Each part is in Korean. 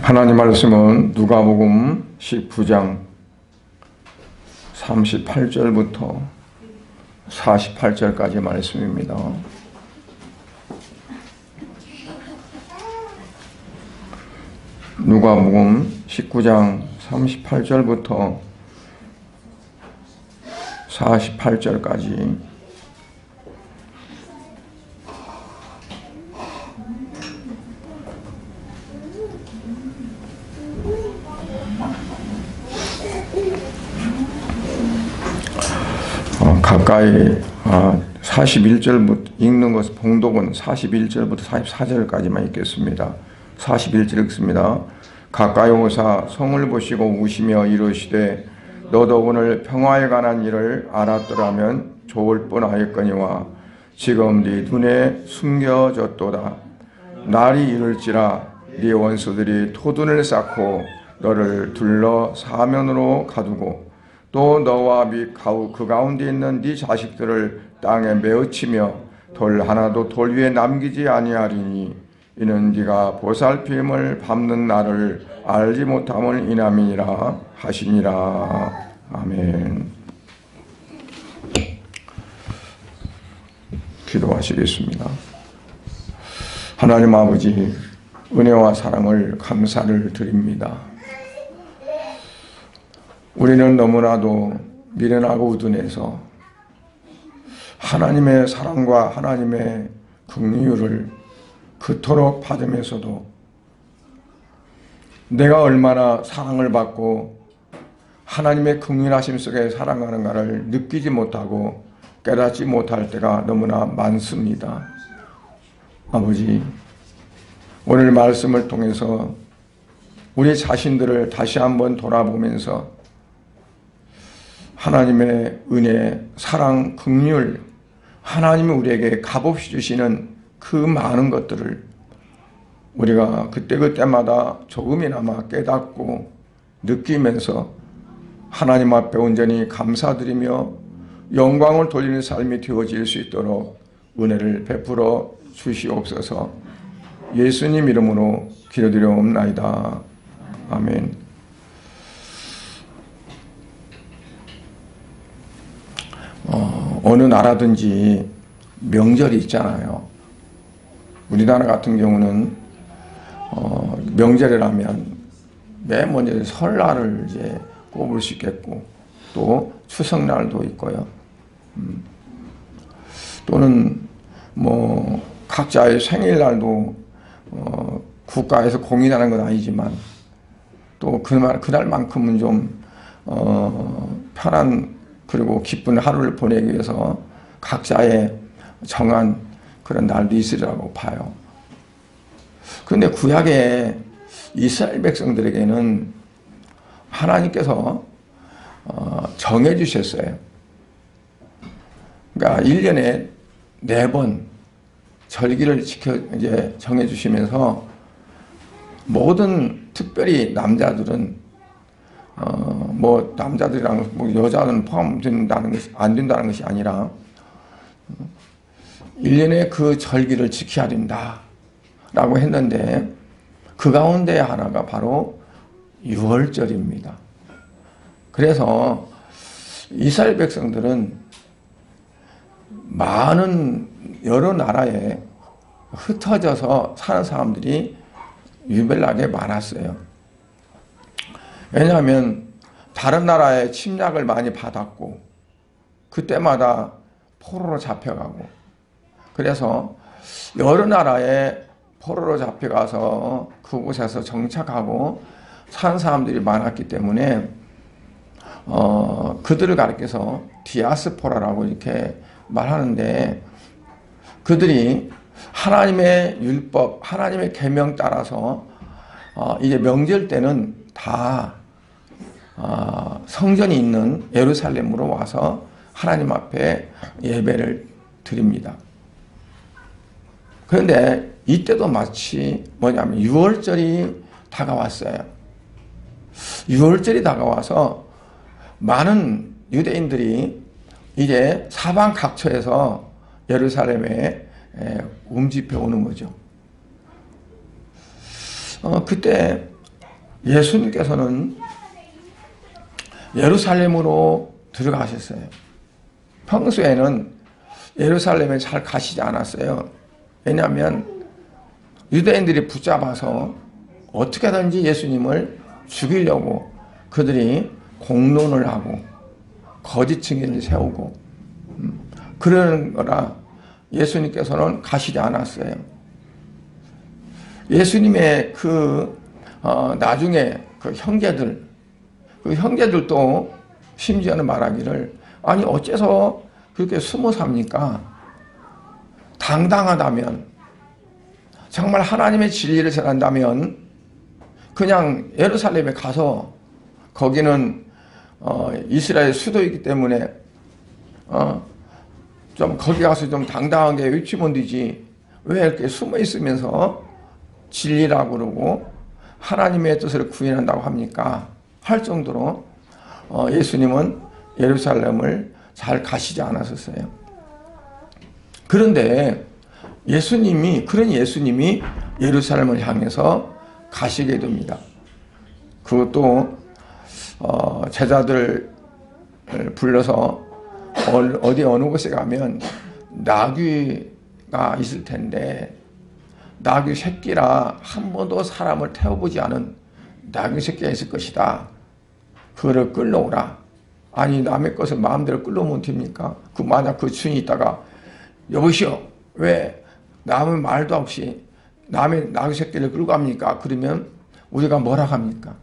하나님 말씀은 누가복음 19장 38절부터 48절까지 말씀입니다. 누가복음 19장 38절부터 48절까지 가까이 41절부터 읽는 것은 봉독은 41절부터 44절까지만 읽겠습니다. 41절 읽습니다. 가까이 오사 성을 보시고 우시며 이르시되 너도 오늘 평화에 관한 일을 알았더라면 좋을 뻔하였거니와 지금 네 눈에 숨겨졌도다. 날이 이를지라 네 원수들이 토둔을 쌓고 너를 둘러 사면으로 가두고 또 너와 및 그 가운데 있는 네 자식들을 땅에 메어치며 돌 하나도 돌 위에 남기지 아니하리니 이는 네가 보살핌을 밟는 날을 알지 못함을 인함이니라 하시니라. 아멘. 기도하시겠습니다. 하나님 아버지, 은혜와 사랑을 감사를 드립니다. 우리는 너무나도 미련하고 우둔해서 하나님의 사랑과 하나님의 긍휼을 그토록 받으면서도 내가 얼마나 사랑을 받고 하나님의 긍휼하심 속에 살아가는가를 느끼지 못하고 깨닫지 못할 때가 너무나 많습니다. 아버지, 오늘 말씀을 통해서 우리 자신들을 다시 한번 돌아보면서 하나님의 은혜, 사랑, 긍휼, 하나님이 우리에게 값없이 주시는 그 많은 것들을 우리가 그때그때마다 조금이나마 깨닫고 느끼면서 하나님 앞에 온전히 감사드리며 영광을 돌리는 삶이 되어질 수 있도록 은혜를 베풀어 주시옵소서. 예수님 이름으로 기도드려옵나이다. 아멘. 어느 나라든지 명절이 있잖아요. 우리나라 같은 경우는 명절이라면 맨 먼저 설날을 이제 꼽을 수 있겠고 또 추석날도 있고요. 또는 뭐 각자의 생일날도 국가에서 공인하는 건 아니지만 또 그날만큼은 좀 편한 그리고 기쁜 하루를 보내기 위해서 각자의 정한 그런 날도 있으리라고 봐요. 그런데 구약의 이스라엘 백성들에게는 하나님께서 정해 주셨어요. 그러니까 1년에 4번 절기를 이제 정해 주시면서 모든 특별히 남자들은 뭐 남자들이랑 뭐 여자는 포함된다는 것이 안 된다는 것이 아니라 1년에 그 절기를 지켜야 된다라고 했는데 그 가운데 하나가 바로 유월절입니다. 그래서 이스라엘 백성들은 많은 여러 나라에 흩어져서 사는 사람들이 유별나게 많았어요. 왜냐하면 다른 나라의 침략을 많이 받았고 그때마다 포로로 잡혀가고 그래서 여러 나라에 포로로 잡혀가서 그곳에서 정착하고 사는 사람들이 많았기 때문에 그들을 가리켜서 디아스포라라고 이렇게 말하는데 그들이 하나님의 율법, 하나님의 계명 따라서 이제 명절 때는 다 성전이 있는 예루살렘으로 와서 하나님 앞에 예배를 드립니다. 그런데 이때도 마치 뭐냐면 유월절이 다가왔어요. 유월절이 다가와서 많은 유대인들이 이제 사방 각처에서 예루살렘에 움집해 오는 거죠. 그때 예수님께서는 예루살렘으로 들어가셨어요. 평소에는 예루살렘에 잘 가시지 않았어요. 왜냐하면 유대인들이 붙잡아서 어떻게든지 예수님을 죽이려고 그들이 공론을 하고 거짓 증인을 세우고 그러는 거라 예수님께서는 가시지 않았어요. 예수님의 나중에 그 형제들도 심지어는 말하기를 아니 어째서 그렇게 숨어 삽니까? 당당하다면 정말 하나님의 진리를 전한다면 그냥 예루살렘에 가서 거기는 이스라엘 수도이기 때문에 좀 거기 가서 좀 당당하게 외치면 되지 왜 이렇게 숨어 있으면서 진리라고 그러고 하나님의 뜻을 구현한다고 합니까? 할 정도로 예수님은 예루살렘을 잘 가시지 않았었어요. 그런데 그런 예수님이 예루살렘을 향해서 가시게 됩니다. 그것도 제자들을 불러서 어느 곳에 가면 나귀가 있을 텐데 나귀 새끼라 한 번도 사람을 태워보지 않은 나귀 새끼가 있을 것이다. 그거를 끌러오라. 아니 남의 것을 마음대로 끌러오면 됩니까? 만약 그 주인이 있다가 여보시오 왜 남의 말도 없이 남의 나귀 새끼를 끌고 갑니까? 그러면 우리가 뭐라 합니까?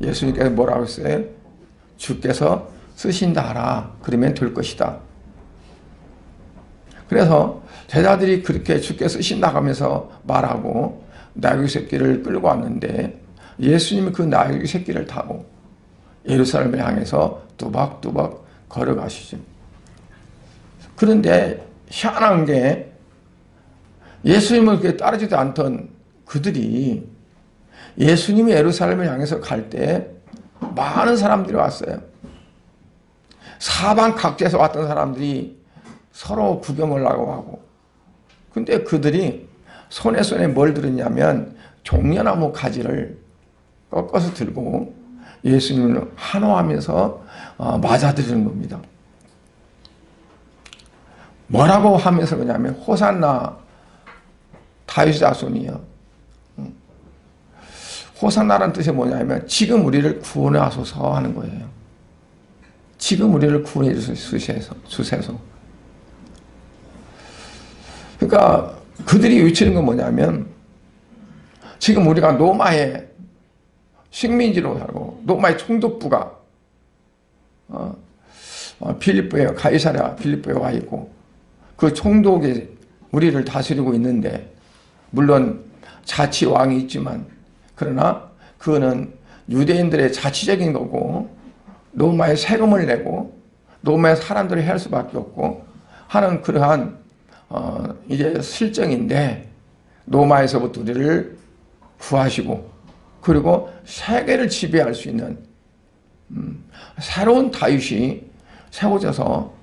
예수님께서 뭐라고 했어요? 주께서 쓰신다 하라. 그러면 될 것이다. 그래서 제자들이 그렇게 주께 쓰신다 하면서 말하고 나귀 새끼를 끌고 왔는데 예수님이 그 나귀 새끼를 타고 예루살렘을 향해서 뚜벅뚜벅 걸어가시죠. 그런데 희한한 게 예수님을 그렇게 따르지도 않던 그들이 예수님이 예루살렘을 향해서 갈 때 많은 사람들이 왔어요. 사방 각지에서 왔던 사람들이 서로 구경을 하고 근데 그들이 손에 뭘 들었냐면 종려나무 가지를 꺾어서 들고 예수님을 환호하면서 맞아들이는 겁니다. 뭐라고 하면서 그러냐면 호산나 다윗의 자손이요. 호산나라는 뜻이 뭐냐면 지금 우리를 구원하소서 하는 거예요. 지금 우리를 구원해 주세요. 그러니까 그들이 외치는 건 뭐냐면 지금 우리가 로마의 식민지로 살고 로마의 총독부가 가이사랴 빌립보에 와 있고 그 총독이 우리를 다스리고 있는데 물론 자치왕이 있지만 그러나 그거는 유대인들의 자치적인 거고 로마에 세금을 내고 로마의 사람들이 할 수밖에 없고 하는 그러한 이제 실정인데 로마에서부터 우리를 구하시고 그리고 세계를 지배할 수 있는 새로운 다윗이 세워져서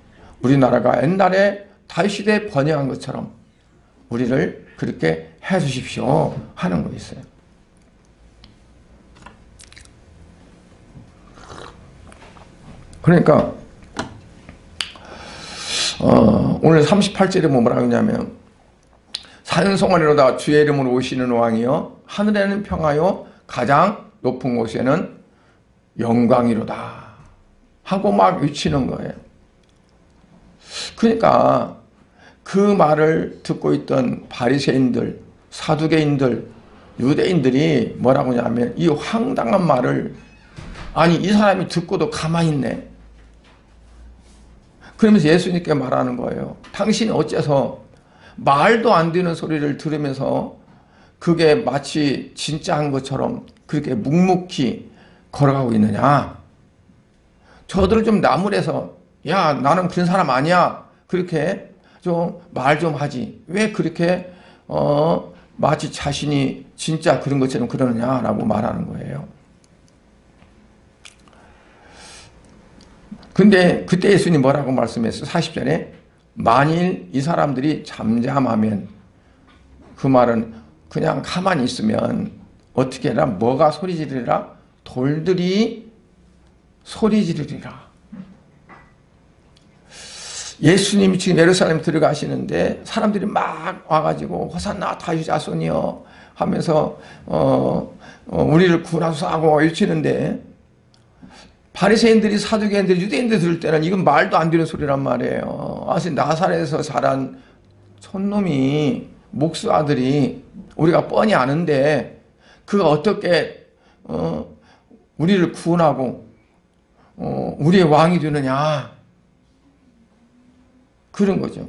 우리나라가 옛날에 다윗 시대에 번영한 것처럼 우리를 그렇게 해주십시오 하는 거 있어요. 그러니까 오늘 38절에 뭐라고 하냐면 산성원이로다 주의 이름으로 오시는 왕이여 하늘에는 평하여 가장 높은 곳에는 영광이로다 하고 막 외치는 거예요. 그러니까 그 말을 듣고 있던 바리새인들, 사두개인들, 유대인들이 뭐라고 하냐면 이 황당한 말을 아니 이 사람이 듣고도 가만히 있네. 그러면서 예수님께 말하는 거예요. 당신이 어째서 말도 안 되는 소리를 들으면서 그게 마치 진짜한 것처럼 그렇게 묵묵히 걸어가고 있느냐. 저들을 좀 나무래서 야 나는 그런 사람 아니야. 그렇게 좀 말 좀 하지. 왜 그렇게 마치 자신이 진짜 그런 것처럼 그러느냐라고 말하는 거예요. 근데 그때 예수님 뭐라고 말씀했어요? 40절에 만일 이 사람들이 잠잠하면 그 말은 그냥 가만히 있으면 어떻게 해라? 뭐가 소리 지르리라? 돌들이 소리 지르리라. 예수님이 지금 예루살렘 들어가시는데 사람들이 막 와가지고 호산나 다윗 자손이여 하면서 우리를 구원하소서 하고 외치는데, 바리새인들이 사두개인들이 유대인들 들을 때는 이건 말도 안 되는 소리란 말이에요. 사실 나사렛에서 자란 촌놈이 목수 아들이 우리가 뻔히 아는데 그가 어떻게 우리를 구원하고 우리의 왕이 되느냐, 그런 거죠.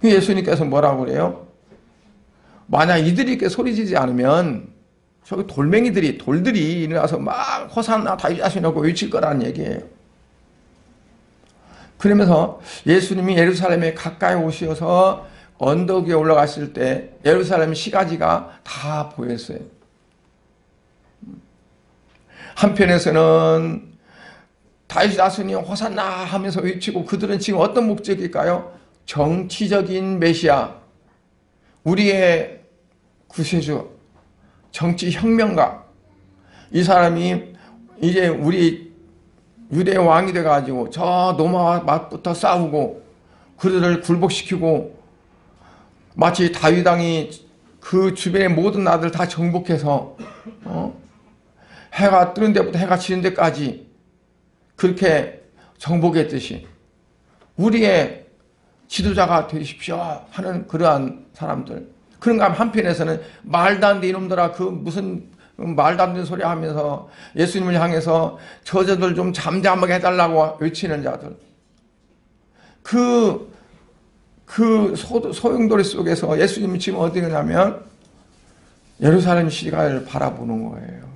예수님께서 뭐라고 그래요? 만약 이들이 이렇게 소리지지 않으면 저기 돌들이 일어나서 막 호산나 다윗 자손이라고 외칠 거라는 얘기예요. 그러면서 예수님이 예루살렘에 가까이 오셔서 언덕 위에 올라갔을 때 예루살렘 시가지가 다 보였어요. 한편에서는 다윗 자손이 호산나 하면서 외치고, 그들은 지금 어떤 목적일까요? 정치적인 메시아, 우리의 구세주, 정치 혁명가, 이 사람이 이제 우리 유대 왕이 돼가지고 저 로마 맛부터 싸우고 그들을 굴복시키고, 마치 다윗 왕이 그 주변의 모든 나라들 다 정복해서 해가 뜨는 데부터 해가 지는 데까지 그렇게 정복했듯이 우리의 지도자가 되십시오 하는 그러한 사람들. 그런가 하면 한편에서는 말도 안 돼 이놈들아, 그 무슨 말도 안 되는 소리 하면서 예수님을 향해서 저자들 좀 잠잠하게 해달라고 외치는 자들. 그 소용돌이 속에서 예수님이 지금 어디 가냐면 예루살렘 시가를 바라보는 거예요.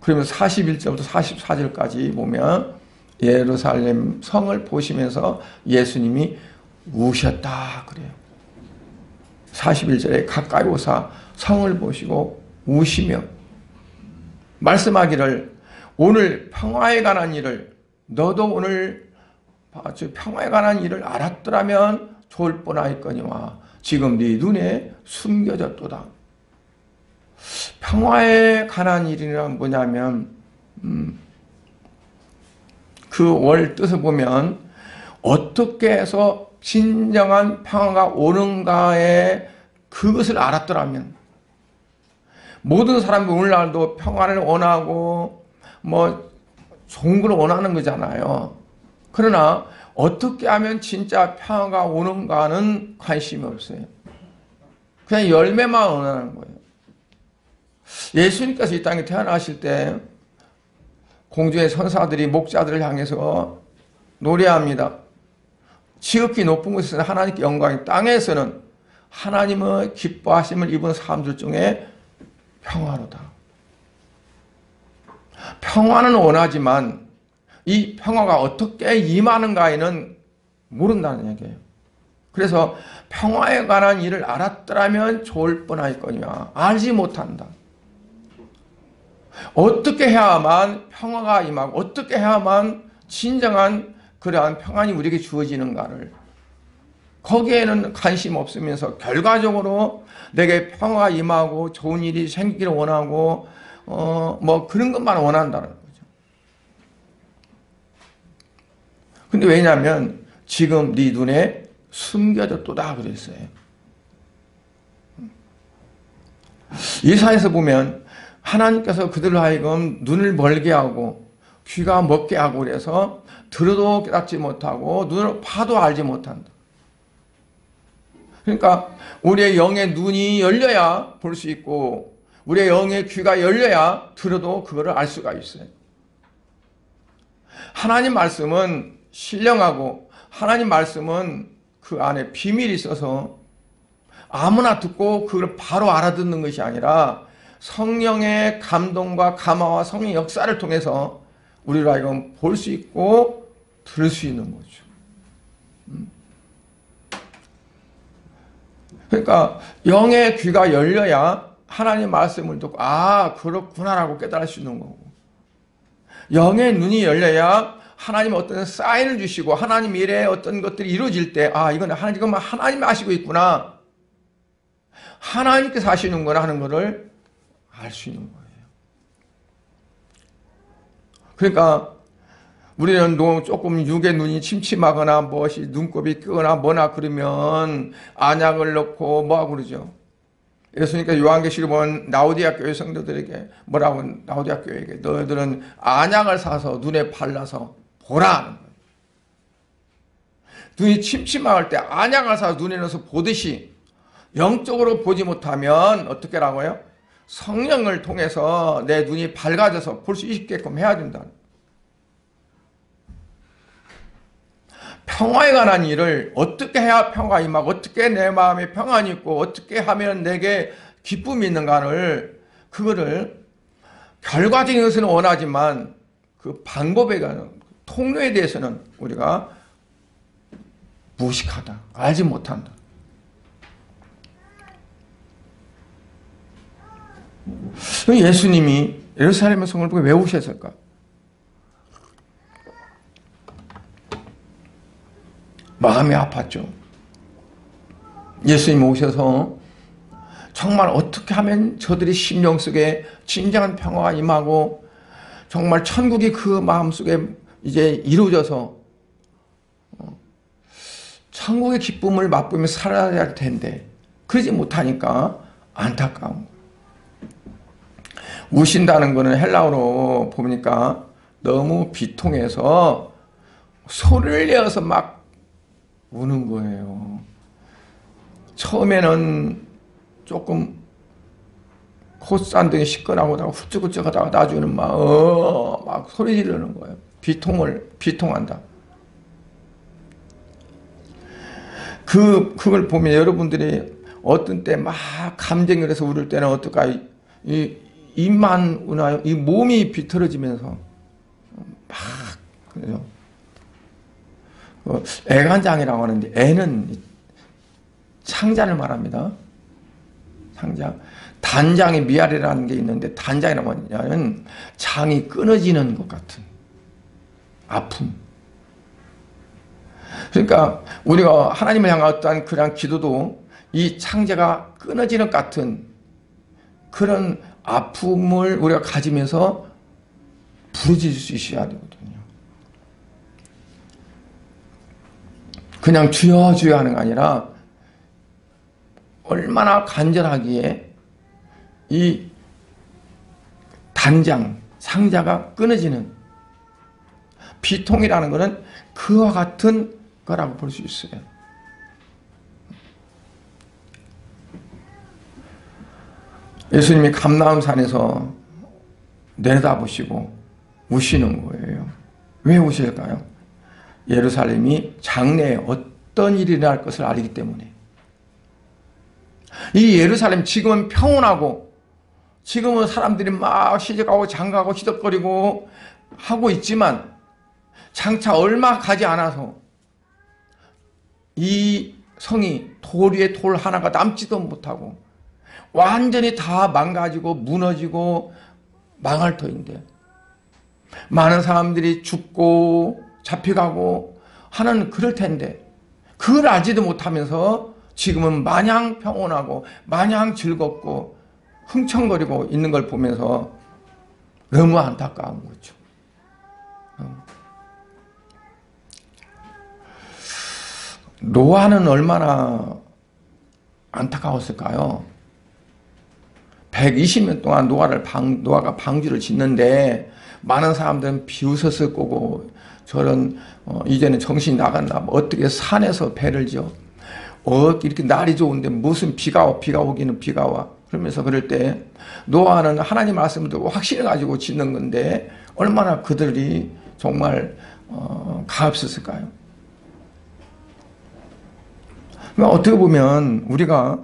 그러면 41절부터 44절까지 보면 예루살렘 성을 보시면서 예수님이 우셨다 그래요. 41절에 가까이 오사 성을 보시고 우시며 말씀하기를, 오늘 평화에 관한 일을 너도 오늘 평화에 관한 일을 알았더라면 좋을 뻔하였거니와 지금 네 눈에 숨겨졌도다. 평화에 관한 일이란 뭐냐면 그 월 뜻을 보면 어떻게 해서 진정한 평화가 오는가에 그것을 알았더라면, 모든 사람이 오늘날도 평화를 원하고 뭐 좋은 걸 원하는 거잖아요. 그러나 어떻게 하면 진짜 평화가 오는가는 관심이 없어요. 그냥 열매만 원하는 거예요. 예수님께서 이 땅에 태어나실 때 공중의 천사들이 목자들을 향해서 노래합니다. 지극히 높은 곳에서는 하나님께 영광이, 땅에서는 하나님의 기뻐하심을 입은 사람들 중에 평화로다. 평화는 원하지만 이 평화가 어떻게 임하는가에는 모른다는 얘기예요. 그래서 평화에 관한 일을 알았더라면 좋을 뻔하였거니와 알지 못한다. 어떻게 해야만 평화가 임하고 어떻게 해야만 진정한 그러한 평안이 우리에게 주어지는가를, 거기에는 관심 없으면서 결과적으로 내게 평화가 임하고 좋은 일이 생기기를 원하고 뭐 그런 것만 원한다는 거죠. 근데 왜냐하면 지금 네 눈에 숨겨졌도다 그랬어요. 예사에서 보면 하나님께서 그들로 하여금 눈을 멀게 하고 귀가 먹게 하고 그래서 들어도 깨닫지 못하고 눈으로 봐도 알지 못한다. 그러니까 우리의 영의 눈이 열려야 볼 수 있고 우리의 영의 귀가 열려야 들어도 그거를 알 수가 있어요. 하나님 말씀은 신령하고 하나님 말씀은 그 안에 비밀이 있어서 아무나 듣고 그걸 바로 알아듣는 것이 아니라 성령의 감동과 감화와 성령의 역사를 통해서 우리로 하여금 볼 수 있고 들을 수 있는 거죠. 그러니까 영의 귀가 열려야 하나님 말씀을 듣고 아 그렇구나라고 깨달을 수 있는 거고, 영의 눈이 열려야 하나님 어떤 사인을 주시고 하나님 일에 어떤 것들이 이루어질 때 아 이건 하나님이 아시고 있구나, 하나님께서 하시는구나 하는 것을 알 수 있는 거예요. 그러니까 우리는 조금 육의 눈이 침침하거나 무엇이 눈곱이 끄거나 뭐나 그러면 안약을 넣고 뭐하고 그러죠. 그러니까 요한계시록 보면 라오디아 교회 성도들에게 뭐라고, 라오디아 교회에게 너희들은 안약을 사서 눈에 발라서 보라 하는 거예요. 눈이 침침할 때 안약을 사서 눈에 넣어서 보듯이 영적으로 보지 못하면 어떻게 라고요? 성령을 통해서 내 눈이 밝아져서 볼 수 있게끔 해야 된다. 평화에 관한 일을 어떻게 해야 평화 임하고 어떻게 내 마음에 평안이 있고 어떻게 하면 내게 기쁨이 있는가를, 그거를 결과적인 것은 원하지만 그 방법에 관한 통로에 대해서는 우리가 무식하다, 알지 못한다. 예수님이 예루살렘의 성을 보고 왜 오셨을까? 마음이 아팠죠. 예수님이 오셔서 정말 어떻게 하면 저들이 심령 속에 진정한 평화가 임하고 정말 천국이 그 마음속에 이제 이루어져서 천국의 기쁨을 맛보며 살아야 할 텐데 그러지 못하니까 안타까운 거예요. 우신다는 것은 헬라어로 보니까 너무 비통해서 소리를 내어서 막 우는 거예요. 처음에는 조금 콧산등이 시끄러우다가 훌쩍훌쩍하다가 나중에는 막 소리 지르는 거예요. 비통한다. 그걸 보면 여러분들이 어떤 때 막 감정이 그래서 울을 때는 어떨까? 입만 우나요? 이 몸이 비틀어지면서 막 그래요. 애간장이라고 하는데 애는 창자를 말합니다. 창자. 단장의 미아리라는 게 있는데 단장이라고 하냐면 장이 끊어지는 것 같은 아픔. 그러니까 우리가 하나님을 향한 어떠한 그런 기도도 이 창자가 끊어지는 것 같은 그런 아픔을 우리가 가지면서 부르짖을 수 있어야 되거든요. 그냥 주여 주여 하는 게 아니라 얼마나 간절하기에 이 단장, 상자가 끊어지는 비통이라는 것은 그와 같은 거라고 볼 수 있어요. 예수님이 감람산에서 내려다보시고 우시는 거예요. 왜 우실까요? 예루살렘이 장래에 어떤 일이 일어날 것을 알기 때문에. 이 예루살렘 지금은 평온하고 지금은 사람들이 막 시집가고 장가고 희덕거리고 하고 있지만 장차 얼마 가지 않아서 이 성이 돌 위에 돌 하나가 남지도 못하고 완전히 다 망가지고 무너지고 망할 터인데 많은 사람들이 죽고 잡혀가고 하는 그럴 텐데 그걸 알지도 못하면서 지금은 마냥 평온하고 마냥 즐겁고 흥청거리고 있는 걸 보면서 너무 안타까운 거죠. 노아는 얼마나 안타까웠을까요? 120년 동안 노아가 방주를 짓는데 많은 사람들은 비웃었을 거고 저런 이제는 정신이 나갔나 뭐 어떻게 산에서 배를 지어 이렇게 날이 좋은데 무슨 비가 오기는 비가 와 그러면서 그럴 때 노아는 하나님 말씀을 듣고 확신을 가지고 짓는 건데 얼마나 그들이 정말 가엾었을까요? 어떻게 보면 우리가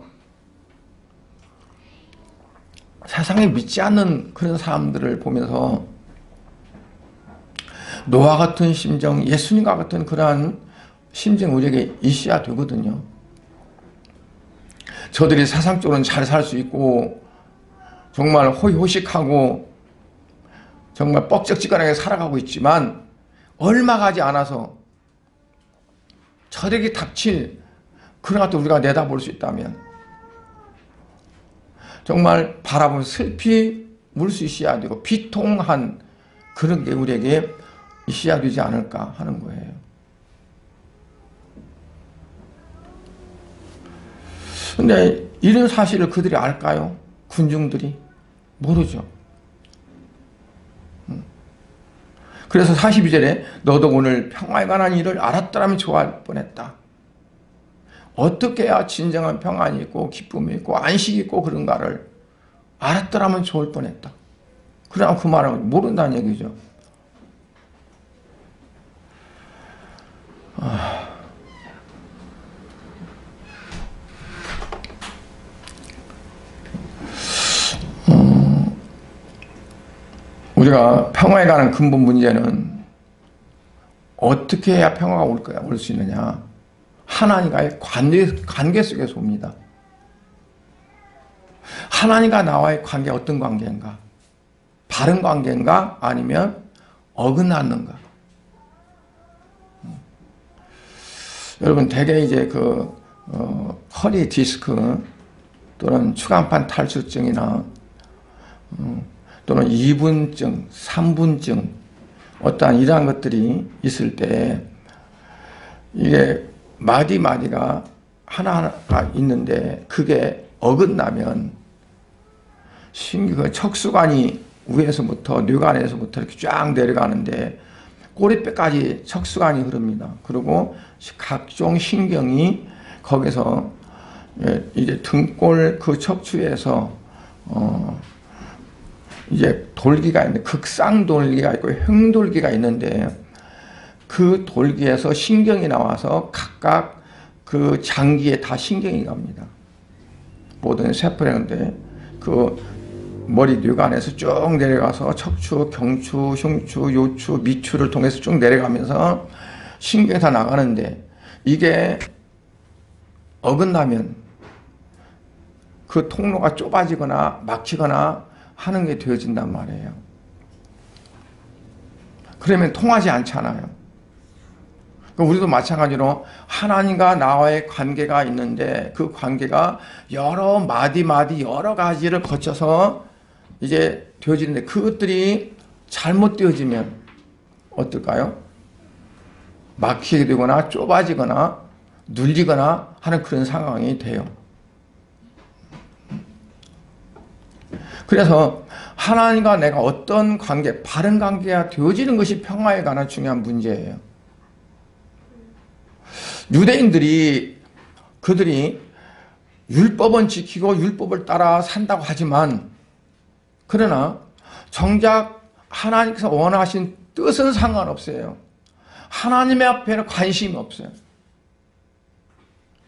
세상에 믿지 않는 그런 사람들을 보면서 노아 같은 심정, 예수님과 같은 그러한 심정 우리에게 있어야 되거든요. 저들이 세상적으로는 잘 살 수 있고 정말 호의호식하고 정말 뻑적지근하게 살아가고 있지만 얼마 가지 않아서 저들에게 닥칠 그런 것도 우리가 내다볼 수 있다면 정말 바라보면 슬피 울 수 있어야 되고 비통한 그런 게 우리에게 있어야 되지 않을까 하는 거예요. 근데 이런 사실을 그들이 알까요? 군중들이? 모르죠. 그래서 42절에 너도 오늘 평화에 관한 일을 알았더라면 좋아할 뻔했다. 어떻게 해야 진정한 평안이 있고 기쁨이 있고 안식이 있고 그런가를 알았더라면 좋을 뻔했다. 그러나 그 말은 모른다는 얘기죠. 우리가 평화에 관한 근본 문제는 어떻게 해야 평화가 올 수 있느냐. 하나님과의 관계 속에서 옵니다. 하나님과 나와의 관계 어떤 관계인가? 바른 관계인가? 아니면 어긋났는가? 여러분 대개 이제 허리 디스크 또는 추간판 탈수증이나 또는 2분증, 3분증 어떠한 이러한 것들이 있을 때 이게 마디마디가 하나하나가 있는데 그게 어긋나면 척수관이 위에서부터 뇌관에서부터 이렇게 쫙 내려가는데 꼬리뼈까지 척수관이 흐릅니다. 그리고 각종 신경이 거기서 이제 등골 그 척추에서 이제 돌기가 있는데 극상돌기가 있고 행돌기가 있는데 그 돌기에서 신경이 나와서 각각 그 장기에 다 신경이 갑니다. 모든 세포라는데 그 머리 뇌관에서 쭉 내려가서 척추, 경추, 흉추, 요추, 미추를 통해서 쭉 내려가면서 신경이 다 나가는데 이게 어긋나면 그 통로가 좁아지거나 막히거나 하는 게 되어진단 말이에요. 그러면 통하지 않잖아요. 우리도 마찬가지로 하나님과 나와의 관계가 있는데 그 관계가 여러 마디 여러 가지를 거쳐서 이제 되어지는데 그것들이 잘못되어지면 어떨까요? 막히게 되거나 좁아지거나 눌리거나 하는 그런 상황이 돼요. 그래서 하나님과 내가 어떤 관계, 바른 관계가 되어지는 것이 평화에 관한 중요한 문제예요. 유대인들이 그들이 율법은 지키고 율법을 따라 산다고 하지만 그러나 정작 하나님께서 원하신 뜻은 상관없어요. 하나님의 앞에는 관심이 없어요.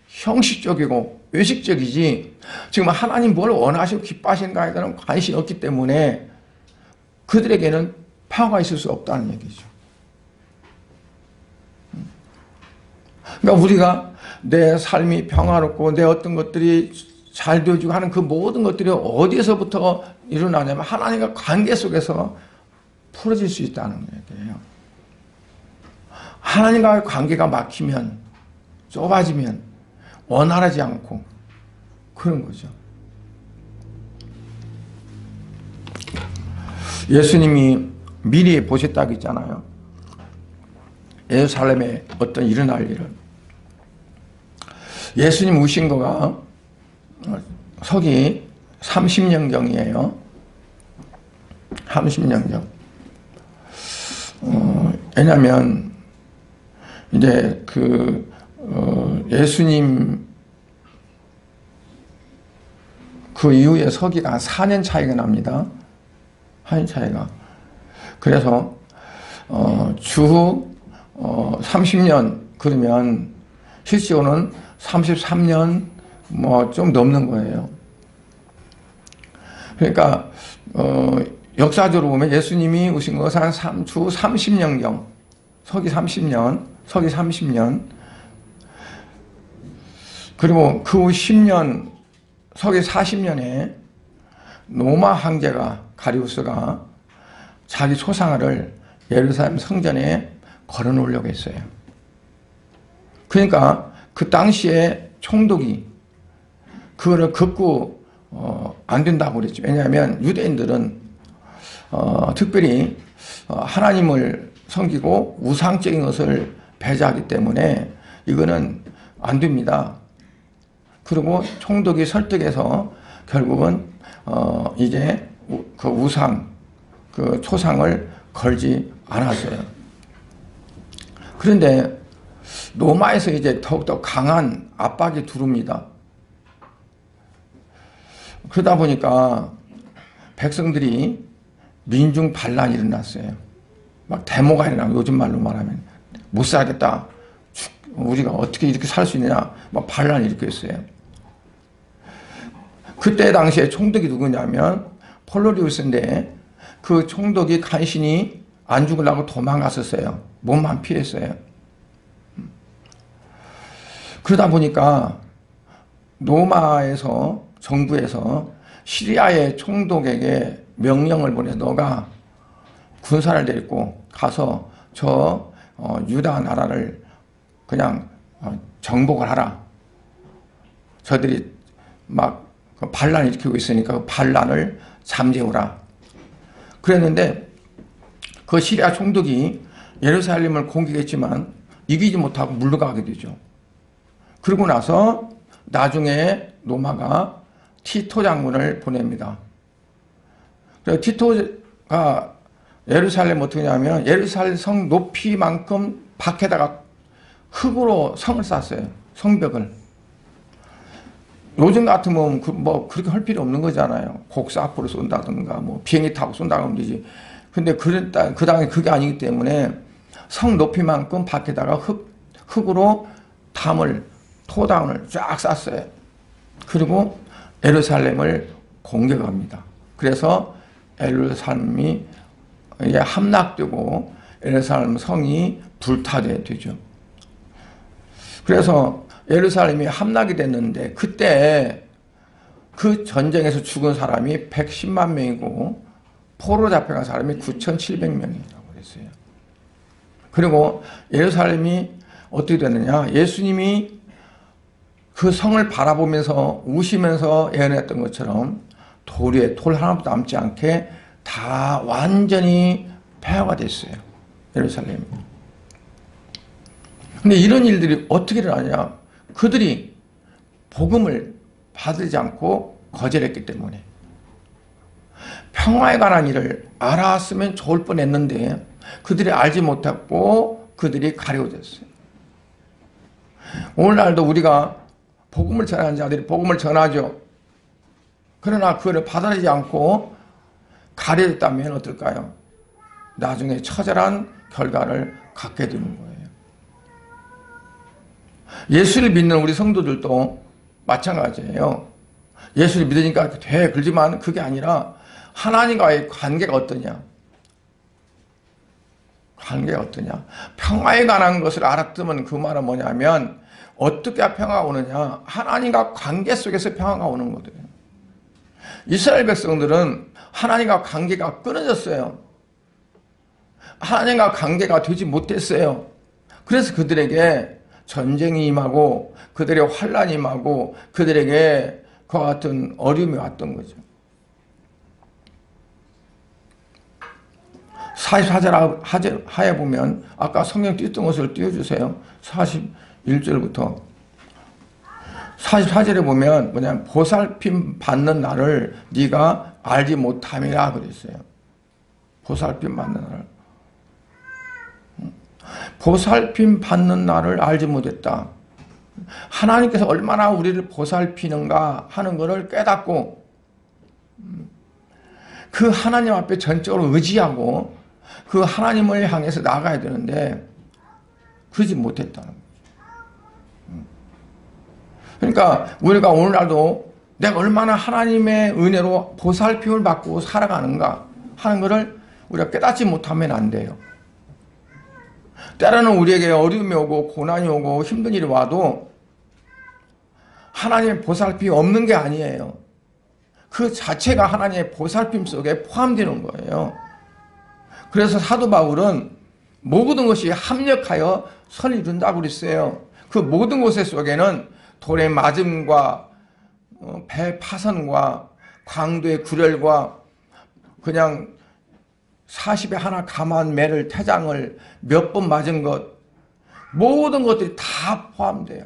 형식적이고 외식적이지 지금 하나님 뭘 원하시고 기뻐하시는가에 대한 관심이 없기 때문에 그들에게는 평화가 있을 수 없다는 얘기죠. 그러니까 우리가 내 삶이 평화롭고 내 어떤 것들이 잘 되어지고 하는 그 모든 것들이 어디에서부터 일어나냐면 하나님과 관계 속에서 풀어질 수 있다는 얘기예요. 하나님과의 관계가 막히면 좁아지면 원활하지 않고 그런 거죠. 예수님이 미리 보셨다고 했잖아요. 예루살렘에 어떤 일어날 일을. 예수님 오신 거가 서기 30년경이에요. 30년경. 왜냐면 이제 예수님 그 이후에 서기가 4년 차이가 납니다. 4년 차이가. 그래서 주 30년 그러면 실제로는 33년 뭐 좀 넘는 거예요. 그러니까 역사적으로 보면 예수님이 오신 것은 한 주 30년경, 서기 30년, 그리고 그 후 10년, 서기 40년에 로마 황제가 가리우스가 자기 초상화를 예루살렘 성전에 걸어놓으려고 했어요. 그러니까 그 당시에 총독이 그거를 극구 안 된다고 그랬죠. 왜냐하면 유대인들은 특별히 하나님을 섬기고 우상적인 것을 배제하기 때문에 이거는 안 됩니다. 그리고 총독이 설득해서 결국은 이제 그 우상, 그 초상을 걸지 않았어요. 그런데 로마에서 이제 더욱더 강한 압박이 들어옵니다. 그러다 보니까 백성들이 민중 반란이 일어났어요. 막 데모가 일어나고, 요즘 말로 말하면 못 살겠다. 우리가 어떻게 이렇게 살 수 있느냐. 막 반란이 일으켰어요. 그때 당시에 총독이 누구냐면 폴로리우스인데 그 총독이 간신히 안 죽으려고 도망갔었어요. 몸만 피했어요. 그러다 보니까 로마에서 정부에서 시리아의 총독에게 명령을 보내서 너가 군사를 데리고 가서 저 유다 나라를 그냥 정복을 하라. 저들이 막 반란을 일으키고 있으니까 그 반란을 잠재우라. 그랬는데 그 시리아 총독이 예루살렘을 공격했지만 이기지 못하고 물러가게 되죠. 그러고 나서 나중에 로마가 티토 장군을 보냅니다. 그래서 티토가 예루살렘 어떻게 하냐면 예루살렘 성 높이만큼 밖에다가 흙으로 성을 쌌어요. 성벽을. 요즘 같으면 뭐 그렇게 할 필요 없는 거잖아요. 곡사 앞으로 쏜다든가 뭐 비행기 타고 쏜다고 하면 되지. 근데 그 당시 그게 아니기 때문에 성 높이만큼 밖에다가 흙으로 토담을 쫙 쌌어요. 그리고 예루살렘을 공격합니다. 그래서 예루살렘이 함락되고 예루살렘 성이 불타게 되죠. 그래서 예루살렘이 함락이 됐는데 그때 그 전쟁에서 죽은 사람이 110만 명이고 포로 잡혀간 사람이 9,700명이라고 그랬어요. 그리고 예루살렘이 어떻게 됐느냐. 예수님이 그 성을 바라보면서 우시면서 예언했던 것처럼 돌 위에 돌 하나도 남지 않게 다 완전히 폐허가 됐어요. 예루살렘이. 근데 이런 일들이 어떻게 일어나냐. 그들이 복음을 받지 않고 거절했기 때문에. 평화에 관한 일을 알았으면 좋을 뻔했는데 그들이 알지 못했고 그들이 가려졌어요. 오늘날도 우리가 복음을 전하는 자들이 복음을 전하죠. 그러나 그걸 받아들이지 않고 가려졌다면 어떨까요? 나중에 처절한 결과를 갖게 되는 거예요. 예수를 믿는 우리 성도들도 마찬가지예요. 예수를 믿으니까 돼. 그러지만 그게 아니라 하나님과의 관계가 어떠냐. 관계가 어떠냐. 평화에 관한 것을 알았으면 그 말은 뭐냐면 어떻게 평화가 오느냐. 하나님과 관계 속에서 평화가 오는 거거든요. 이스라엘 백성들은 하나님과 관계가 끊어졌어요. 하나님과 관계가 되지 못했어요. 그래서 그들에게 전쟁이 임하고 그들의 환란이 임하고 그들에게 그와 같은 어려움이 왔던 거죠. 44절 하에 보면 아까 성경 띄었던 것을 띄워주세요. 41절부터 44절에 보면 뭐냐면 보살핌 받는 날을 네가 알지 못함이라 그랬어요. 보살핌 받는 날을. 보살핌 받는 날을 알지 못했다. 하나님께서 얼마나 우리를 보살피는가 하는 것을 깨닫고 그 하나님 앞에 전적으로 의지하고 그 하나님을 향해서 나가야 되는데 그러지 못했다는 거죠. 그러니까 우리가 오늘날도 내가 얼마나 하나님의 은혜로 보살핌을 받고 살아가는가 하는 것을 우리가 깨닫지 못하면 안 돼요. 때로는 우리에게 어려움이 오고 고난이 오고 힘든 일이 와도 하나님의 보살핌이 없는 게 아니에요. 그 자체가 하나님의 보살핌 속에 포함되는 거예요. 그래서 사도 바울은 모든 것이 합력하여 선을 이룬다고 그랬어요. 그 모든 것의 속에는 돌의 맞음과 배 파선과 광도의 구렬과 그냥 40에 하나 감한 매를 태장을 몇 번 맞은 것, 모든 것들이 다 포함돼요.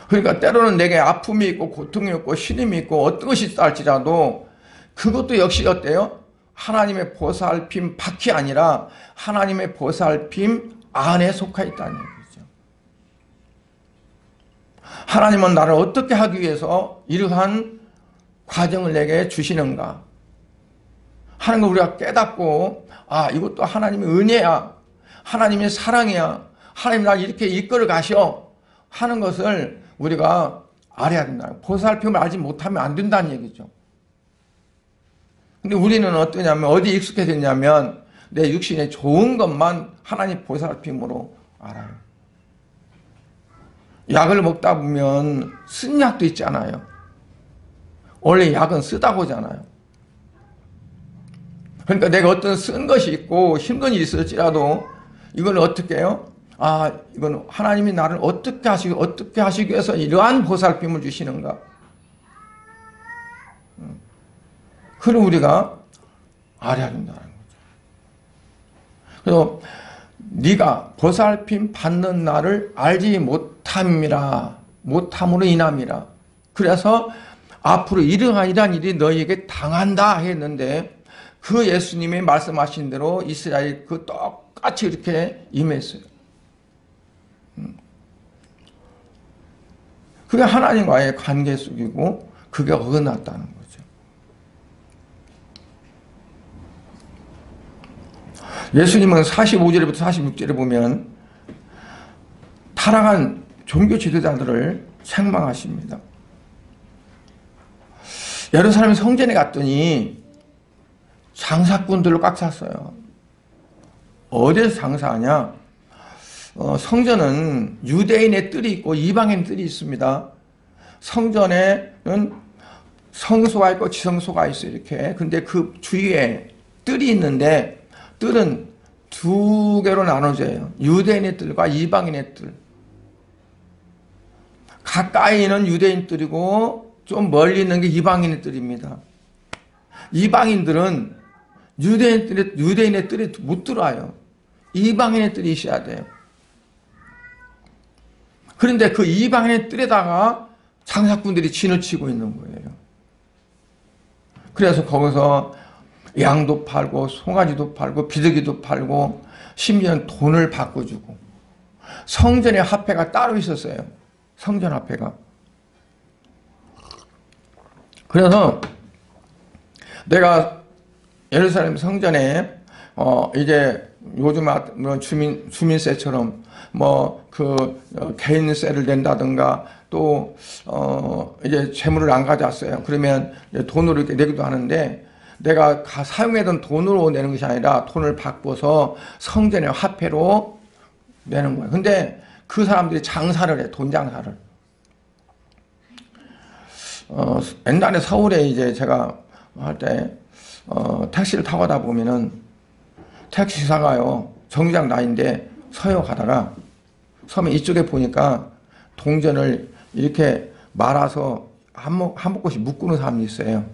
그러니까 때로는 내게 아픔이 있고 고통이 있고 시름이 있고 어떤 것이 있다 할지라도 그것도 역시 어때요? 하나님의 보살핌 밖이 아니라 하나님의 보살핌 안에 속해 있다는 얘기죠. 하나님은 나를 어떻게 하기 위해서 이러한 과정을 내게 주시는가 하는 걸 우리가 깨닫고, 아, 이것도 하나님의 은혜야, 하나님의 사랑이야, 하나님 날 이렇게 이끌어 가셔 하는 것을 우리가 알아야 된다. 보살핌을 알지 못하면 안 된다는 얘기죠. 근데 우리는 어떠냐면, 어디 익숙해졌냐면 내 육신에 좋은 것만 하나님 보살핌으로 알아요. 약을 먹다 보면 쓴 약도 있잖아요. 원래 약은 쓰다고잖아요. 그러니까 내가 어떤 쓴 것이 있고 힘든 일이 있을지라도 이걸 어떻게 해요? 아, 이건 하나님이 나를 어떻게 하시기 위해서 이러한 보살핌을 주시는가. 그걸 우리가 알아야 된다는 거죠. 그래서 네가 보살핌 받는 나를 알지 못함으로 인함이라. 그래서 앞으로 이러한 일이 너희에게 당한다 했는데 그 예수님이 말씀하신 대로 이스라엘이 그 똑같이 이렇게 임했어요. 그게 하나님과의 관계 속이고 그게 어긋났다는 거죠. 예수님은 45절부터 46절에 보면 타락한 종교 지도자들을 책망하십니다. 예루살렘 성전에 갔더니 장사꾼들로 꽉 찼어요. 어디서 장사하냐? 성전은 유대인의 뜰이 있고 이방인 뜰이 있습니다. 성전에는 성소가 있고 지성소가 있어요. 이렇게. 근데 그 주위에 뜰이 있는데 뜰은 두 개로 나눠져요. 유대인의 뜰과 이방인의 뜰. 가까이 있는 유대인 뜰이고 좀 멀리 있는 게 이방인의 뜰입니다. 이방인들은 유대인의 뜰에 못 들어와요. 이방인의 뜰이 있어야 돼요. 그런데 그 이방인의 뜰에다가 장사꾼들이 진을 치고 있는 거예요. 그래서 거기서 양도 팔고 송아지도 팔고 비둘기도 팔고 심지어는 돈을 바꿔주고 성전의 화폐가 따로 있었어요. 성전 화폐가. 그래서 내가 예루살렘 성전에 이제 요즘 주민세처럼 개인세를 낸다든가 또 이제 재물을 안 가져왔어요. 그러면 돈으로 이렇게 내기도 하는데 내가 사용하던 돈으로 내는 것이 아니라 돈을 바꿔서 성전의 화폐로 내는 거예요. 근데 그 사람들이 장사를 해, 돈 장사를. 옛날에 서울에 이제 제가 할 때 택시를 타고 가다 보면은 택시사가요, 정류장 나인데 서요 가다가 서면 이쪽에 보니까 동전을 이렇게 말아서 한 묶음씩 묶는 사람이 있어요.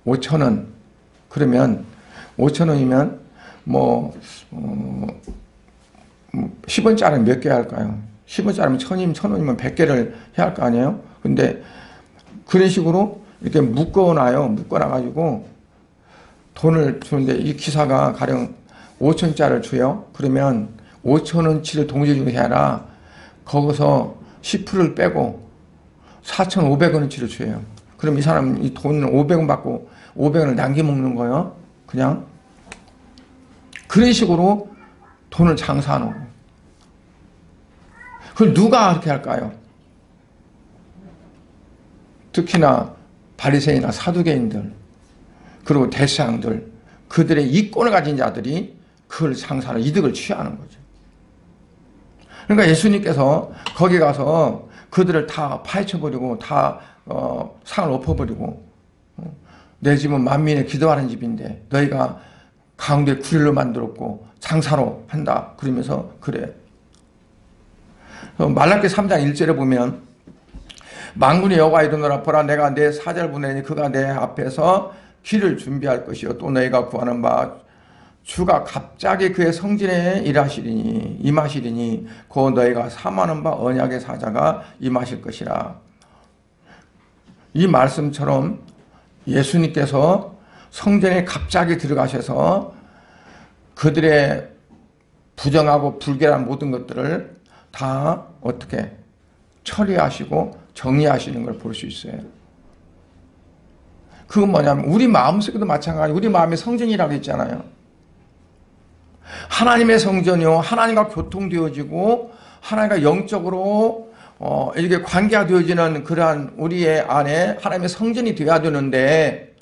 5,000원. 그러면 5,000원이면 10원짜리 몇 개 할까요? 10원짜리면 1,000원이면 1,000원이면 100개를 해야 할 거 아니에요? 근데 그런 식으로 이렇게 묶어놔요. 묶어놔가지고 돈을 주는데 이 기사가 가령 5,000원짜리를 줘요. 그러면 5,000원치를 동시에 주는 게 아니라 거기서 10%를 빼고 4,500원어치를 줘요. 그럼 이 사람 이 돈을 500원 받고 500원을 남겨먹는 거예요. 그냥. 그런 식으로 돈을 장사하는 거예요. 그걸 누가 그렇게 할까요? 특히나 바리새인이나 사두개인들 그리고 대세양들 그들의 이권을 가진 자들이 그걸 장사로 이득을 취하는 거죠. 그러니까 예수님께서 거기 가서 그들을 다 파헤쳐버리고 다 상을 엎어버리고 내 집은 만민의 기도하는 집인데 너희가 가운데 구릴로 만들었고 장사로 한다 그러면서 그래. 말라기 3장 1절에 보면 만군의 여호와 이르노라 보라 내가 내 사자를 보내니 그가 내 앞에서 길을 준비할 것이요 또 너희가 구하는 바 주가 갑자기 그의 성전에 임하시리니 곧 너희가 사모하는 바 언약의 사자가 임하실 것이라. 이 말씀처럼 예수님께서 성전에 갑자기 들어가셔서 그들의 부정하고 불결한 모든 것들을 다 어떻게 처리하시고 정리하시는 걸 볼 수 있어요. 그건 뭐냐면 우리 마음속에도 마찬가지, 우리 마음의 성전이라고 했잖아요. 하나님의 성전이요, 하나님과 교통되어지고 하나님과 영적으로 이렇게 관계가 되어지는 그러한 우리의 안에 하나님의 성전이 되어야 되는데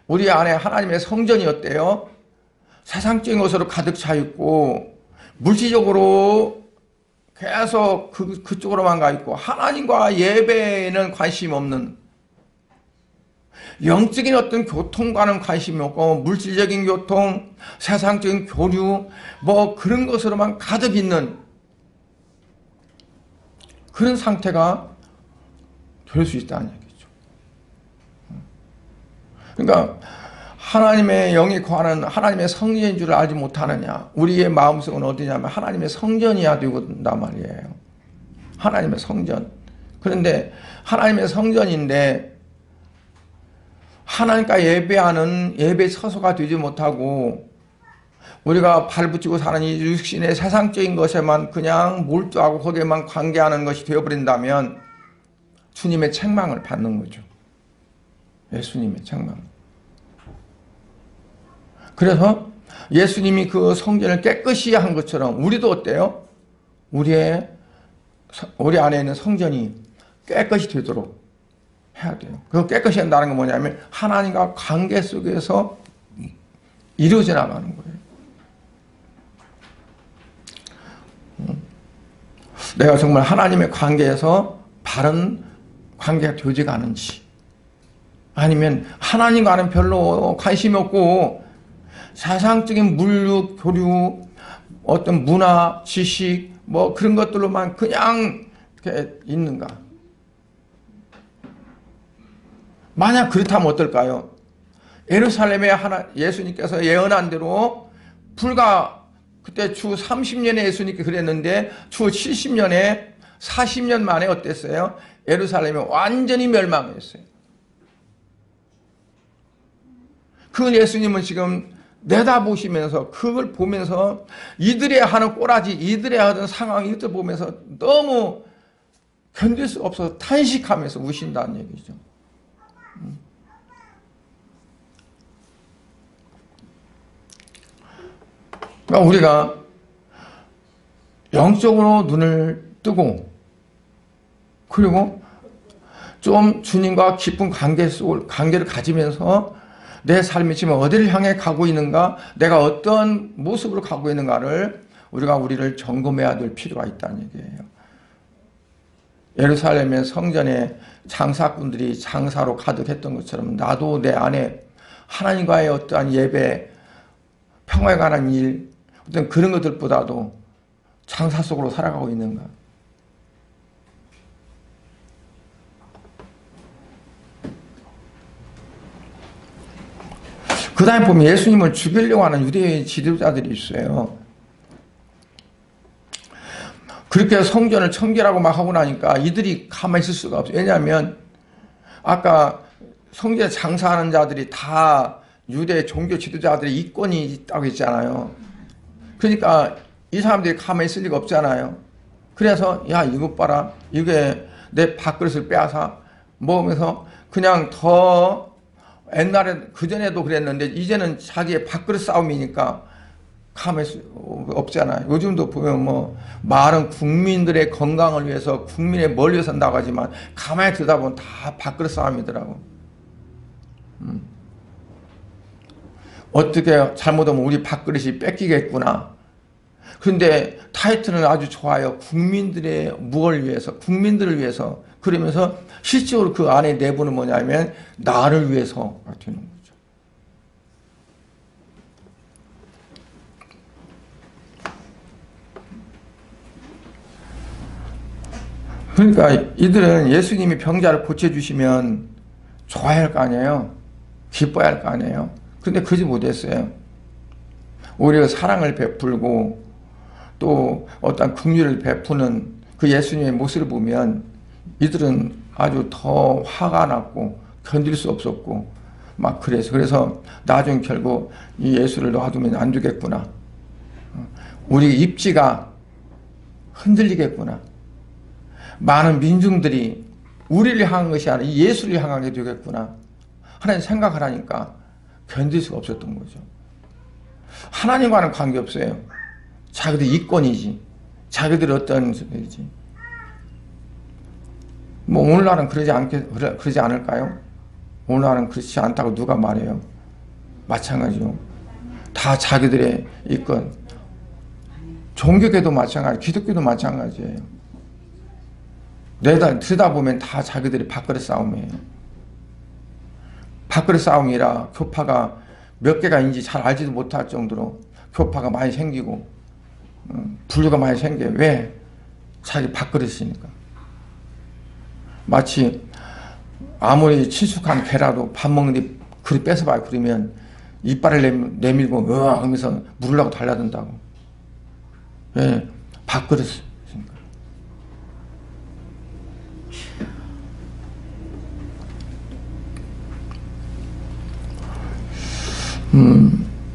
우리 안에 하나님의 성전이 어때요? 세상적인 것으로 가득 차 있고 물질적으로 계속 그쪽으로만 가 있고 하나님과 예배에는 관심이 없는, 영적인 어떤 교통과는 관심이 없고 물질적인 교통, 세상적인 교류 뭐 그런 것으로만 가득 있는 그런 상태가 될 수 있다는 얘기죠. 그러니까 하나님의 영이 거하는 하나님의 성전인 줄 알지 못하느냐. 우리의 마음속은 어디냐면 하나님의 성전이야 되고 된단 말이에요. 하나님의 성전. 그런데 하나님의 성전인데 하나님과 예배하는 예배 처소가 되지 못하고 우리가 발붙이고 사는 이 육신의 세상적인 것에만 그냥 몰두하고 거기에만 관계하는 것이 되어버린다면 주님의 책망을 받는 거죠. 예수님의 책망. 그래서 예수님이 그 성전을 깨끗이 한 것처럼 우리도 어때요? 우리 안에 있는 성전이 깨끗이 되도록 해야 돼요. 그 깨끗이 한다는 건 뭐냐면 하나님과 관계 속에서 이루어져 나가는 거예요. 내가 정말 하나님의 관계에서 바른 관계가 되지가 않은지, 아니면 하나님과는 별로 관심이 없고 세상적인 물류, 교류, 어떤 문화, 지식 뭐 그런 것들로만 그냥 이렇게 있는가. 만약 그렇다면 어떨까요? 예루살렘에 예수님께서 예언한 대로 불과 그때 주 30년에 예수님께 그랬는데 주 70년에 40년 만에 어땠어요? 예루살렘이 완전히 멸망했어요. 그 예수님은 지금 내다보시면서 그걸 보면서 이들의 하는 꼬라지, 이들의 하던 상황, 이들 보면서 너무 견딜 수 없어서 탄식하면서 우신다는 얘기죠. 그러니까 우리가 영적으로 눈을 뜨고 그리고 좀 주님과 깊은 관계를 가지면서 내 삶이 지금 어디를 향해 가고 있는가, 내가 어떤 모습으로 가고 있는가를 우리를 점검해야 될 필요가 있다는 얘기예요. 예루살렘의 성전에 장사꾼들이 장사로 가득했던 것처럼 나도 내 안에 하나님과의 어떠한 예배, 평화에 관한 일, 어떤 그런 것들보다도 장사 속으로 살아가고 있는가. 그 다음에 보면 예수님을 죽이려고 하는 유대의 지도자들이 있어요. 그렇게 성전을 청결하고 막 하고 나니까 이들이 가만히 있을 수가 없어요. 왜냐하면 아까 성전에 장사하는 자들이 다 유대 종교 지도자들의 이권이 있다고 했잖아요. 그러니까 이 사람들이 가만히 있을 리가 없잖아요. 그래서 야 이것 봐라, 이게 내 밥그릇을 빼앗아 먹으면서 그냥 더 옛날에 그전에도 그랬는데 이제는 자기의 밥그릇 싸움이니까 가만히 있을 없잖아요. 요즘도 보면 뭐 말은 국민들의 건강을 위해서 국민의 뭘 위해서 한다고 하지만 가만히 들여다보면 다 밥그릇 싸움이더라고. 어떻게 잘못하면 우리 밥그릇이 뺏기겠구나. 그런데 타이틀은 아주 좋아요. 국민들의 무엇을 위해서, 국민들을 위해서. 그러면서 실질적으로 그 안에 내부는 뭐냐면 나를 위해서가 되는 거죠. 그러니까 이들은 예수님이 병자를 고쳐주시면 좋아야 할 거 아니에요. 기뻐야 할 거 아니에요. 근데 그러지 못했어요. 오히려 사랑을 베풀고 또 어떤 긍휼을 베푸는 그 예수님의 모습을 보면 이들은 아주 더 화가 났고 견딜 수 없었고 막 그래서 나중에 결국 이 예수를 놔두면 안 되겠구나. 우리 입지가 흔들리겠구나. 많은 민중들이 우리를 향한 것이 아니라 예수를 향하게 되겠구나 하는 생각을 하니까 견딜 수가 없었던 거죠. 하나님과는 관계없어요. 자기들 이권이지. 자기들 어떤 소리지. 뭐 오늘날은 그러지 않을까요? 오늘날은 그렇지 않다고 누가 말해요? 마찬가지요. 다 자기들의 이권. 종교계도 마찬가지, 기독교도 마찬가지예요. 들여다보면 다 자기들이 밥그릇 싸움이에요. 밥그릇 싸움이라 교파가 몇 개가 있는지 잘 알지도 못할 정도로 교파가 많이 생기고 분류가 많이 생겨요. 왜? 자기 밥그릇이니까. 마치 아무리 친숙한 개라도 밥 먹는데 그릇 뺏어봐요. 그러면 이빨을 내밀고 으아 하면서 물으려고 달라든다고. 왜? 밥그릇.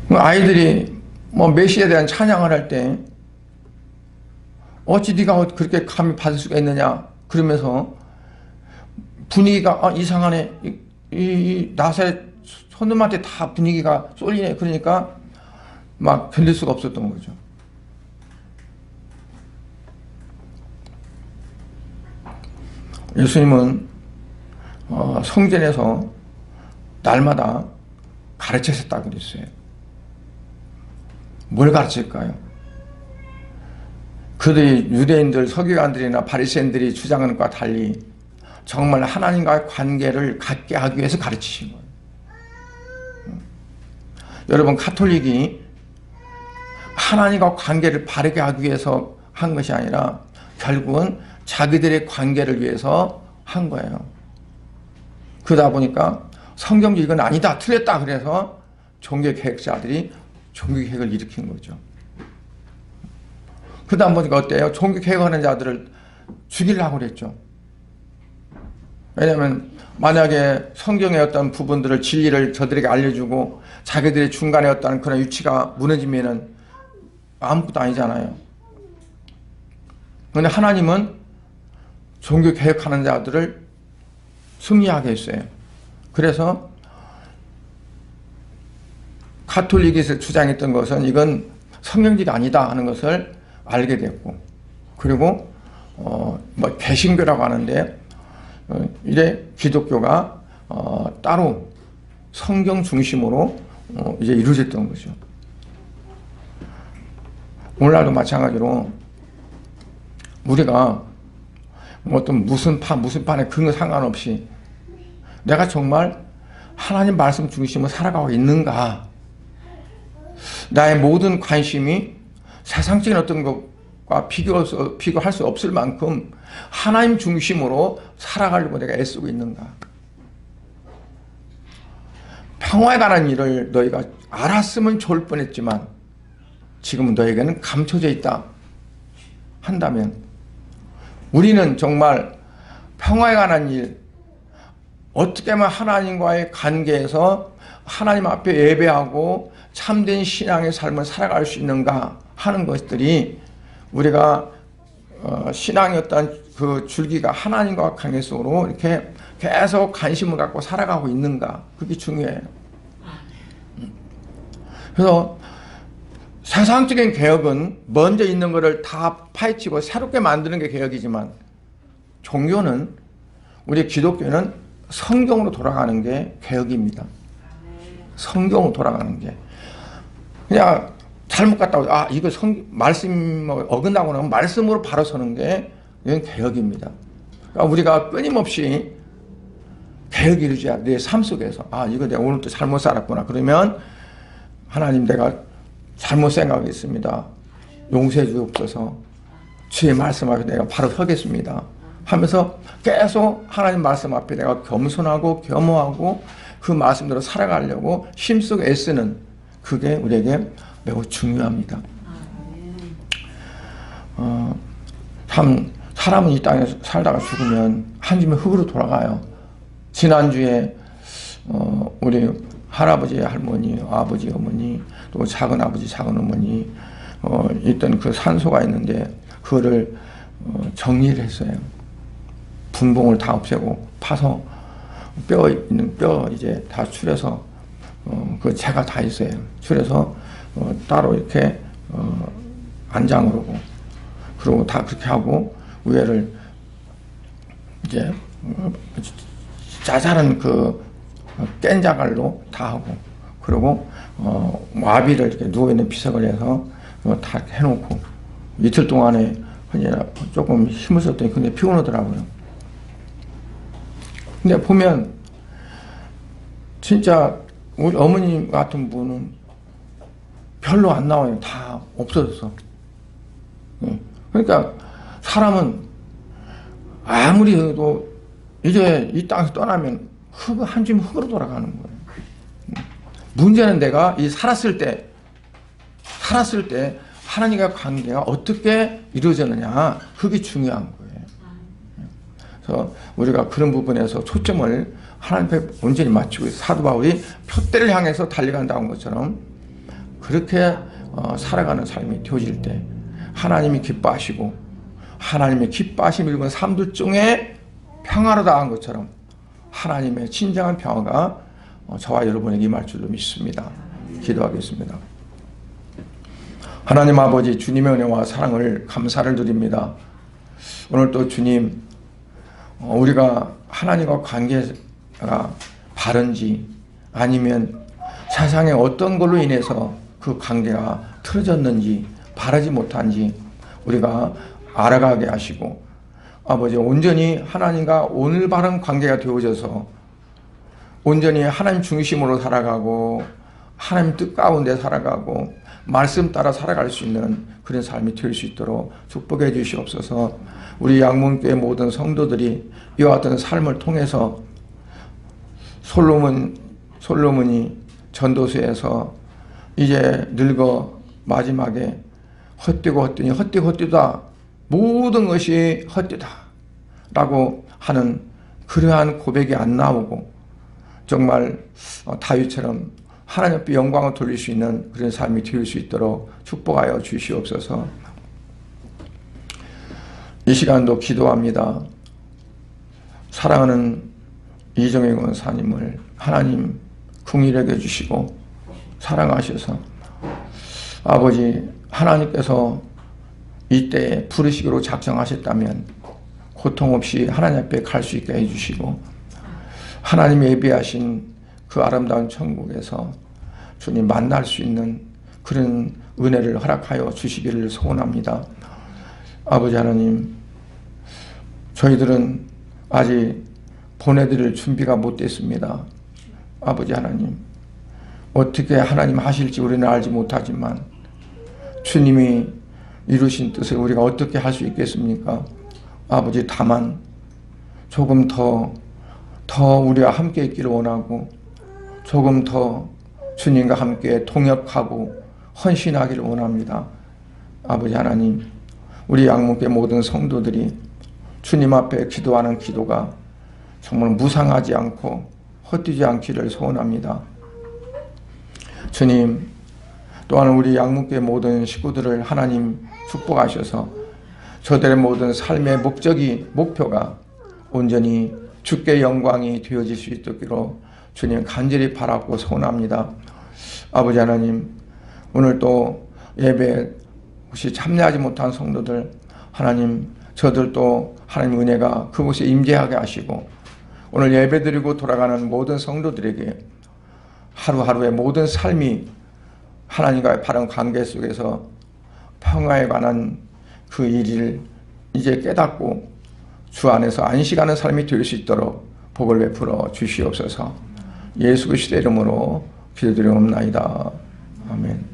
아이들이 뭐 메시아에 대한 찬양을 할 때 어찌 네가 그렇게 감히 받을 수가 있느냐 그러면서 분위기가 이상하네. 이 나사렛 손님한테 다 분위기가 쏠리네. 그러니까 막 견딜 수가 없었던 거죠. 예수님은 성전에서 날마다 가르치셨다고 그랬어요. 뭘 가르칠까요? 그들이 유대인들, 서기관들이나 바리새인들이 주장하는 것과 달리 정말 하나님과의 관계를 갖게 하기 위해서 가르치신 거예요. 여러분, 가톨릭이 하나님과 관계를 바르게 하기 위해서 한 것이 아니라 결국은 자기들의 관계를 위해서 한 거예요. 그러다 보니까 성경적 이건 아니다, 틀렸다 그래서 종교개혁자들이 종교개혁을 일으킨 거죠. 그러다 보니까 어때요? 종교개혁하는 자들을 죽이려고 그랬죠. 왜냐하면 만약에 성경의 어떤 부분들을 진리를 저들에게 알려주고 자기들의 중간에 어떤 그런 위치가 무너지면은 아무것도 아니잖아요. 그런데 하나님은 종교개혁하는 자들을 승리하게 했어요. 그래서 가톨릭에서 주장했던 것은 이건 성경적이 아니다 하는 것을 알게 됐고, 그리고 뭐 개신교라고 하는데 이제 기독교가 따로 성경 중심으로 이제 이루어졌던 거죠. 오늘날도 마찬가지로 우리가 어떤 무슨 판에 근거 상관없이 내가 정말 하나님 말씀 중심으로 살아가고 있는가, 나의 모든 관심이 세상적인 어떤 것과 비교할 수 없을 만큼 하나님 중심으로 살아가려고 내가 애쓰고 있는가. 평화에 관한 일을 너희가 알았으면 좋을 뻔했지만 지금은 너에게는 감춰져 있다 한다면, 우리는 정말 평화에 관한 일, 어떻게 하면 하나님과의 관계에서 하나님 앞에 예배하고 참된 신앙의 삶을 살아갈 수 있는가 하는 것들이, 우리가 신앙의 어떤 그 줄기가 하나님과 관계 속으로 이렇게 계속 관심을 갖고 살아가고 있는가, 그게 중요해요. 그래서 세상적인 개혁은 먼저 있는 것을 다 파헤치고 새롭게 만드는 게 개혁이지만, 종교는, 우리 기독교는 성경으로 돌아가는 게 개혁입니다. 성경으로 돌아가는 게. 그냥 잘못 갔다고 이거 말씀 어긋나고 나면 말씀으로 바로 서는 게 이건 개혁입니다. 그러니까 우리가 끊임없이 개혁을 이루어야 내 삶 속에서 이거 내가 오늘 또 잘못 살았구나. 그러면 하나님, 내가 잘못 생각했습니다. 용서해 주옵소서. 주의 말씀 앞에 내가 바로 서겠습니다. 하면서 계속 하나님 말씀 앞에 내가 겸손하고 겸허하고 그 말씀대로 살아가려고 힘쓰고 애쓰는 그게 우리에게 매우 중요합니다. 참 사람은 이 땅에 살다가 죽으면 한 줌의 흙으로 돌아가요. 지난주에 우리 할아버지, 할머니, 아버지, 어머니, 또 작은 아버지, 작은 어머니 있던 그 산소가 있는데 그거를 정리를 했어요. 분봉을 다 없애고 파서 뼈 있는 뼈 이제 다 추려서 그 재가 다 있어요. 추려서 따로 이렇게 안장으로 그리고 다 그렇게 하고 위에를 이제 자잘한 그 깬자갈로 다 하고 그리고 와비를 이렇게 누워있는 비석을 해서 다 해놓고 이틀 동안에 조금 힘을 썼더니 근데 피곤하더라고요. 근데 보면 진짜 우리 어머님 같은 분은 별로 안 나와요. 다 없어졌어. 그러니까 사람은 아무리 해도 이제 이 땅에서 떠나면 한 줌 흙으로 돌아가는 거예요. 문제는 내가 이 살았을 때 하나님과 관계가 어떻게 이루어졌느냐, 그게 중요한 거예요. 그래서 우리가 그런 부분에서 초점을 하나님 앞에 온전히 맞추고 사도 바울이 표대를 향해서 달려간다는 것처럼 그렇게 살아가는 삶이 되어질 때 하나님이 기뻐하시고 하나님의 기뻐하심을 입은 삶들 중에 평화로 다한 것처럼 하나님의 진정한 평화가 저와 여러분에게 임할 줄로 믿습니다. 기도하겠습니다. 하나님 아버지, 주님의 은혜와 사랑을 감사를 드립니다. 오늘 또 주님, 우리가 하나님과 관계가 바른지 아니면 세상에 어떤 걸로 인해서 그 관계가 틀어졌는지 바르지 못한지 우리가 알아가게 하시고, 아버지 온전히 하나님과 올바른 관계가 되어져서 온전히 하나님 중심으로 살아가고 하나님 뜻 가운데 살아가고 말씀 따라 살아갈 수 있는 그런 삶이 될 수 있도록 축복해 주시옵소서. 우리 양문교회 모든 성도들이 이와 같은 삶을 통해서 솔로몬이 전도서에서 이제 늙어 마지막에 헛되고 헛되니 헛되고 헛되다, 모든 것이 헛되다 라고 하는 그러한 고백이 안 나오고 정말 다윗처럼 하나님 앞에 영광을 돌릴 수 있는 그런 삶이 될 수 있도록 축복하여 주시옵소서. 이 시간도 기도합니다. 사랑하는 이정혜 권사님을 하나님 긍휼하게 해주시고 사랑하셔서 아버지, 하나님께서 이때에 부르시기로 작정하셨다면 고통 없이 하나님 앞에 갈 수 있게 해주시고 하나님이 예비하신 그 아름다운 천국에서 주님 만날 수 있는 그런 은혜를 허락하여 주시기를 소원합니다. 아버지 하나님, 저희들은 아직 보내드릴 준비가 못 됐습니다. 아버지 하나님, 어떻게 하나님 하실지 우리는 알지 못하지만 주님이 이루신 뜻을 우리가 어떻게 할 수 있겠습니까? 아버지, 다만 조금 더 우리와 함께 있기를 원하고 조금 더 주님과 함께 동역하고 헌신하기를 원합니다. 아버지 하나님, 우리 양문교회 모든 성도들이 주님 앞에 기도하는 기도가 정말 무상하지 않고 헛되지 않기를 소원합니다. 주님, 또한 우리 양문교회 모든 식구들을 하나님 축복하셔서 저들의 모든 삶의 목표가 온전히 주께 영광이 되어질 수 있도록 주님 간절히 바라고 소원합니다. 아버지 하나님, 오늘 또 예배 혹시 참여하지 못한 성도들 하나님, 저들도 하나님 은혜가 그곳에 임재하게 하시고 오늘 예배드리고 돌아가는 모든 성도들에게 하루하루의 모든 삶이 하나님과의 바른 관계 속에서 평화에 관한 그 일을 이제 깨닫고 주 안에서 안식하는 삶이 될 수 있도록 복을 베풀어 주시옵소서. 예수 그리스도의 이름으로 기도드리옵나이다. 아멘.